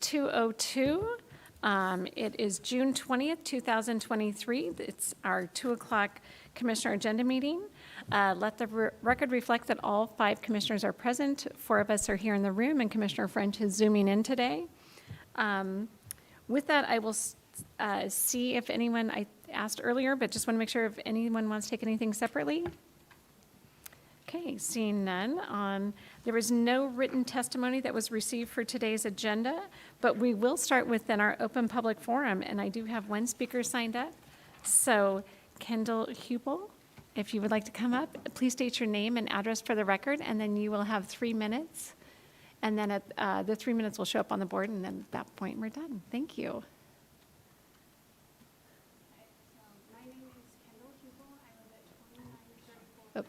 2:02. It is June 20th, 2023. It's our 2 o'clock Commissioner agenda meeting. Let the record reflect that all 5 commissioners are present. 4 of us are here in the room, and Commissioner French is zooming in today. With that, I will see if anyone, I asked earlier, but just want to make sure if anyone wants to take anything separately. Okay, seeing none. There was no written testimony that was received for today's agenda, but we will start with then our open public forum, and I do have one speaker signed up. So Kendall Hupel, if you would like to come up, please state your name and address for the record, and then you will have 3 minutes. And then the 3 minutes will show up on the board, and then at that point we're done. Thank you. My name is Kendall Hupel. I live at 2934.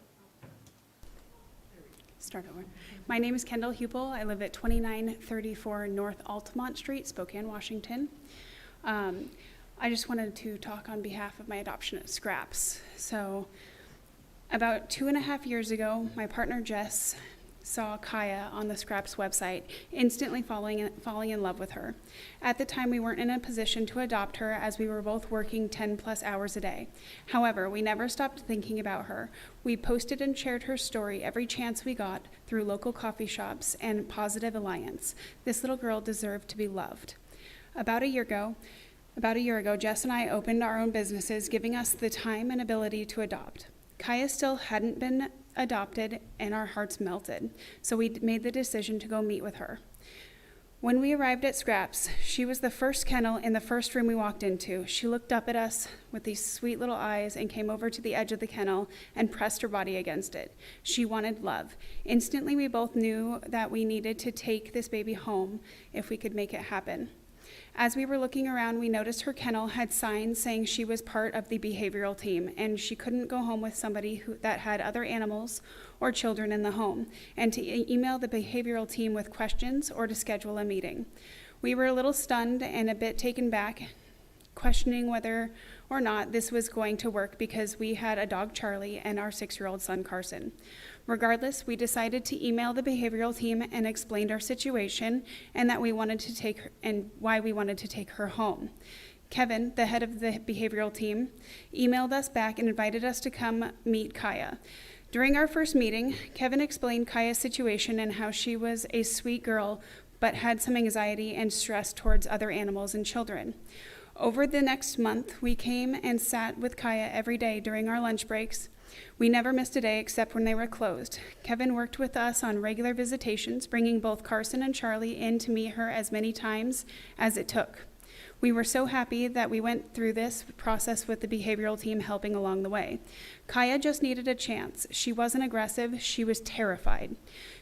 Start over. My name is Kendall Hupel. I live at 2934 North Altamont Street, Spokane, Washington. I just wanted to talk on behalf of my adoption at Scraps. So about 2.5 years ago, my partner Jess saw Kaya on the Scraps website, instantly falling in love with her. At the time, we weren't in a position to adopt her as we were both working 10 plus hours a day. However, we never stopped thinking about her. We posted and shared her story every chance we got through local coffee shops and Positive Alliance. This little girl deserved to be loved. About a year ago, Jess and I opened our own businesses, giving us the time and ability to adopt. Kaya still hadn't been adopted, and our hearts melted, so we made the decision to go meet with her. When we arrived at Scraps, she was the first kennel in the first room we walked into. She looked up at us with these sweet little eyes and came over to the edge of the kennel and pressed her body against it. She wanted love. Instantly, we both knew that we needed to take this baby home if we could make it happen. As we were looking around, we noticed her kennel had signs saying she was part of the behavioral team, and she couldn't go home with somebody that had other animals or children in the home, and to email the behavioral team with questions or to schedule a meeting. We were a little stunned and a bit taken back, questioning whether or not this was going to work because we had a dog, Charlie, and our 6-year-old son, Carson. Regardless, we decided to email the behavioral team and explained our situation and that we wanted to take her, and why we wanted to take her home. Kevin, the head of the behavioral team, emailed us back and invited us to come meet Kaya. During our first meeting, Kevin explained Kaya's situation and how she was a sweet girl but had some anxiety and stress towards other animals and children. Over the next month, we came and sat with Kaya every day during our lunch breaks. We never missed a day except when they were closed. Kevin worked with us on regular visitations, bringing both Carson and Charlie in to meet her as many times as it took. We were so happy that we went through this process with the behavioral team helping along the way. Kaya just needed a chance. She wasn't aggressive, she was terrified.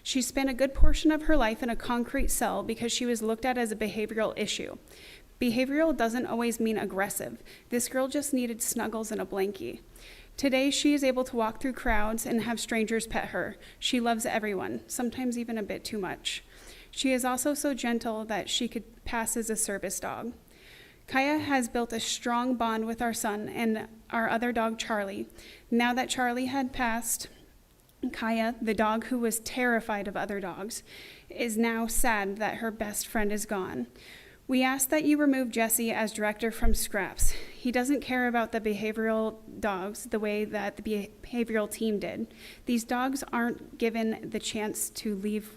She spent a good portion of her life in a concrete cell because she was looked at as a behavioral issue. Behavioral doesn't always mean aggressive. This girl just needed snuggles and a blankie. Today, she is able to walk through crowds and have strangers pet her. She loves everyone, sometimes even a bit too much. She is also so gentle that she could pass as a service dog. Kaya has built a strong bond with our son and our other dog, Charlie. Now that Charlie had passed, Kaya, the dog who was terrified of other dogs, is now sad that her best friend is gone. We ask that you remove Jesse as director from Scraps. He doesn't care about the behavioral dogs the way that the behavioral team did. These dogs aren't given the chance to leave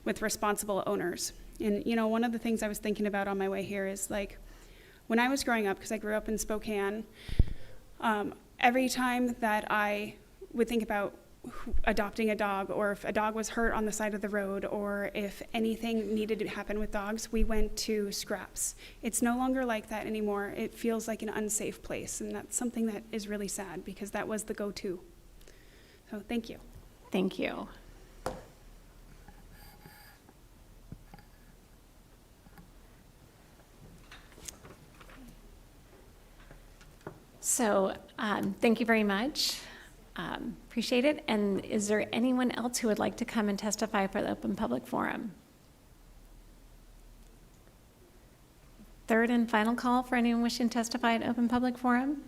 with responsible owners. And, one of the things I was thinking about on my way here is like, when I was growing up, because I grew up in Spokane, every time that I would think about adopting a dog, or if a dog was hurt on the side of the road, or if anything needed to happen with dogs, we went to Scraps. It's no longer like that anymore. It feels like an unsafe place, and that's something that is really sad because that was the go-to. So thank you. Thank you. So thank you very much. Appreciate it. And is there anyone else who would like to come and testify for the open public forum? Third and final call for anyone wishing to testify at open public forum?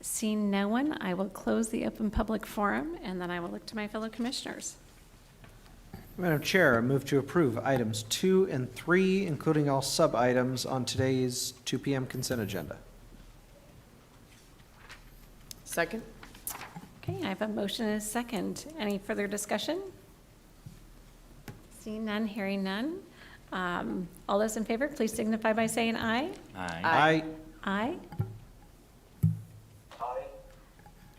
Seeing no one, I will close the open public forum, and then I will look to my fellow commissioners. Madam Chair, I move to approve items 2 and 3, including all sub-items on today's 2 PM consent agenda. Second? Okay, I have a motion and a second. Any further discussion? Seeing none, hearing none. All those in favor, please signify by saying aye. Aye. Aye.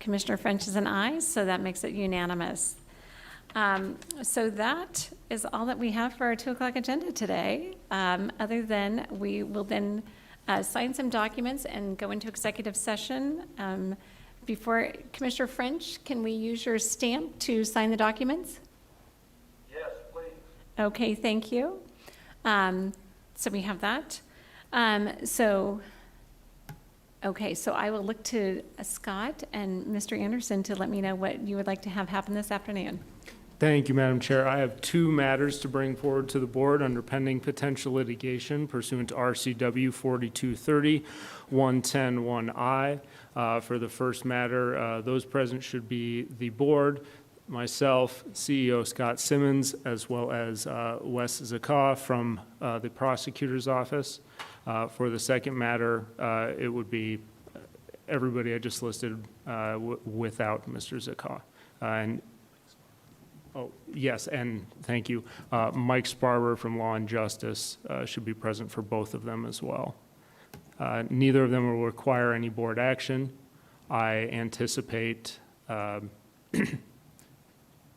Commissioner French is an aye, so that makes it unanimous. So that is all that we have for our 2 o'clock agenda today, other than we will then sign some documents and go into executive session. Before, Commissioner French, can we use your stamp to sign the documents? Yes, please. Okay, thank you. So we have that. Okay, so I will look to Scott and Mr. Anderson to let me know what you would like to have happen this afternoon. Thank you, Madam Chair. I have 2 matters to bring forward to the board under pending potential litigation pursuant to RCW 4230 110-1I. For the first matter, those present should be the board, myself, CEO Scott Simmons, as well as Wes Zakaw from the prosecutor's office. For the second matter, it would be everybody I just listed without Mr. Zakaw. Oh, yes, and thank you. Mike Sparber from Law and Justice should be present for both of them as well. Neither of them will require any board action. I anticipate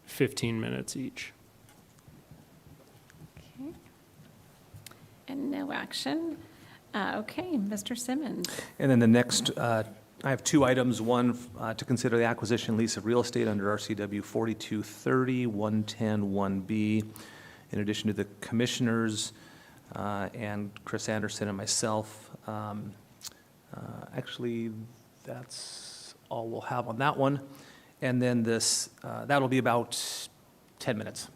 15 minutes each. Okay. And no action. Okay, Mr. Simmons. And then the next, I have 2 items. One, to consider the acquisition lease of real estate under RCW 4230 110-1B. In addition to the commissioners and Chris Anderson and myself. Actually, that's all we'll have on that one. And then this, that'll be about 10 minutes.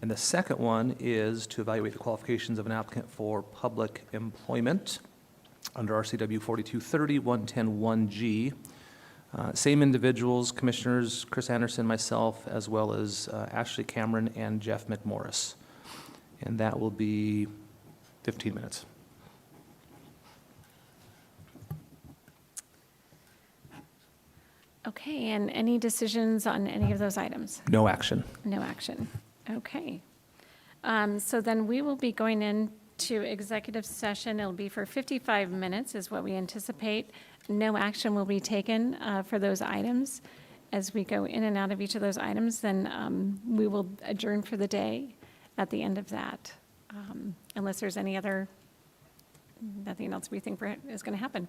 And the second one is to evaluate the qualifications of an applicant for public employment under RCW 4230 110-1G. Same individuals, commissioners, Chris Anderson, myself, as well as Ashley Cameron and Jeff McMorris. And that will be 15 minutes. Okay, and any decisions on any of those items? No action. No action. Okay. So then we will be going into executive session. It'll be for 55 minutes is what we anticipate. No action will be taken for those items. As we go in and out of each of those items, then we will adjourn for the day at the end of that, unless there's nothing else we think is going to happen.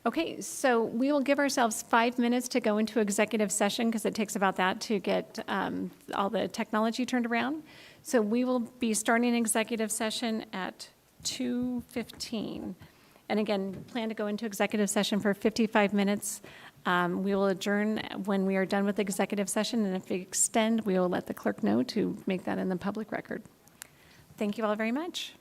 Okay, so we will give ourselves 5 minutes to go into executive session because it takes about that to get all the technology turned around. So we will be starting executive session at 2:15. And again, plan to go into executive session for 55 minutes. We will adjourn when we are done with executive session, and if we extend, we will let the clerk know to make that in the public record. Thank you all very much.